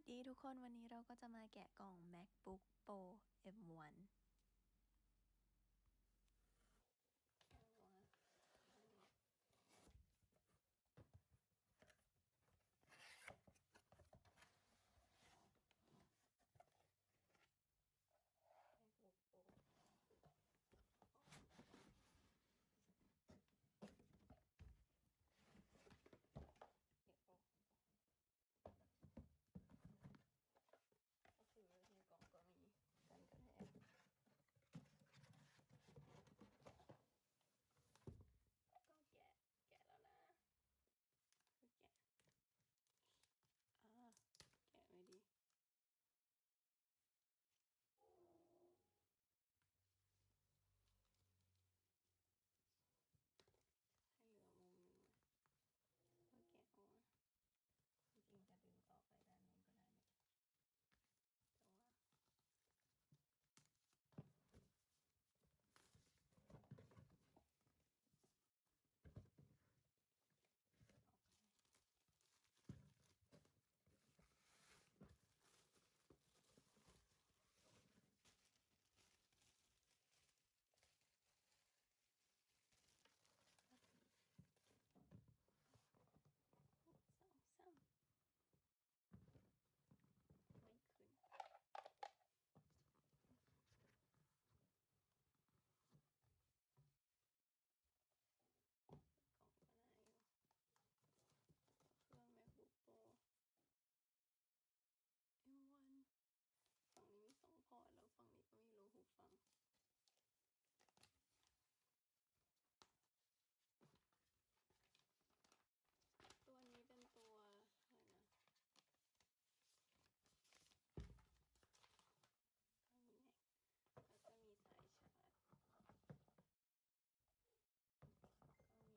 สดีทุกคนวันนี้เราก็จะมาแกะกล่อง MacBook Pro M1 MacBook Pro เก็บโอ้ก็คือในกล่องก็มีกันกระแทกก็แกะแล้วนะคือแกะแกะไม่ดีให้เหลือมุมหนึ่งเลยก็แกะออกมาจริงๆจะดึงต่อไปด้านนู้นก็ได้เนี่ยแต่ว่าออกซ้ำไม่ขึ้นกล่องก็ได้อยู่เครื่อง MacBook Pro M1 ฝั่งนี้มี2 พอร์ตแล้วฝั่งนี้ก็มีรูหูฟังตัวนี้เป็นตัวอะไรนะก็มีแม็กแล้วก็มีสายชาร์จก็มีแอปเปิลที่ดีไซน์ในแคลิฟอร์เนียแล้วก็สายชาร์จเดี๋ยวค่อยหลักๆอันนี้ไม่ได้วางบนโต๊ะเลยเปิดฝานี่สิกระดาษข้างบนเปิดยังไงเลือกเป็นภาษาอังกฤษก่อนเ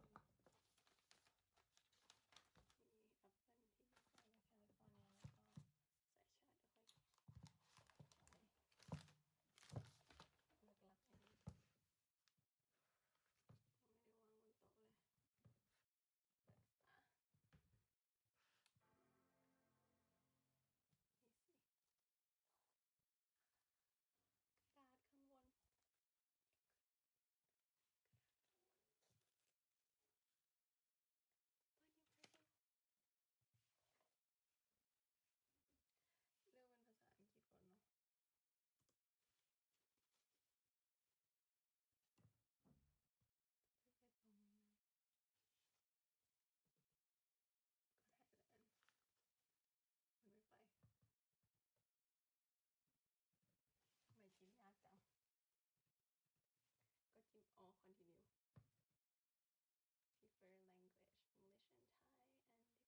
นาะจะแค่จองง่ายๆก็ไทยแลนด์มันไม่ไปทำไมจิ้มยากจังก็จิ้มcontinue prefer language English and Thai and dictation then English customize setting ก่อนเลยแล้วกันเลือกว่าเอาอะไรดี prefer language English ก็ได้โอเคcontinueมีอังกฤษก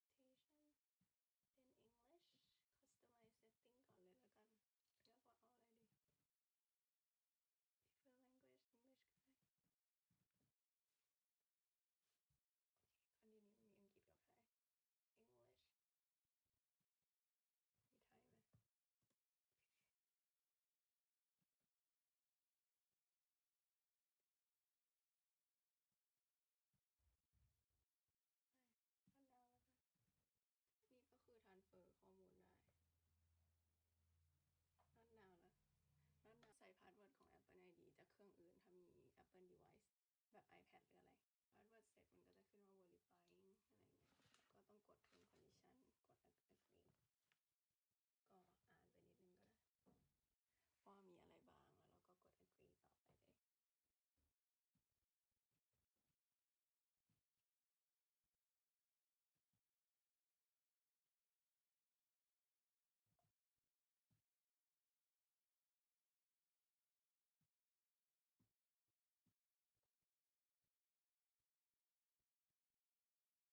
ับไทย English มีไทยไหมไม่นาวแล้วกันนี่ก็คือ transfer ข้อมูลได้นาวแล้วใส่พาสเวิร์ดของ Apple ID จากเครื่องอื่นถ้ามี Apple device แบบ iPad หรืออะไรพาสเวิร์ดเสร็จมันก็จะขึ้นว่า verifying อะไรเงี้ยก็ต้องกด term condition กด agree ก็อ่านไปนิดนึงก็ได้ว่ามีอะไรบ้างแล้วเราก็กด agree ต่อไปเลย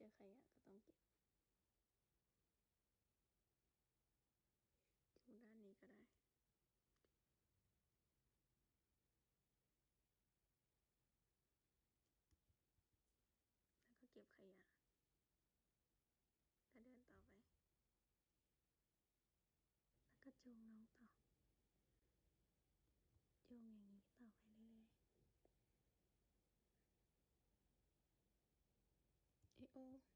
อขยะก็ต้องเก็บจูงด้านนี้ก็ได้แล้วก็เก็บขยะก็เดินต่อไปแล้วก็จูงน้องต่อจูงอย่างนี้ต่อไปเรื่อยๆเอโอ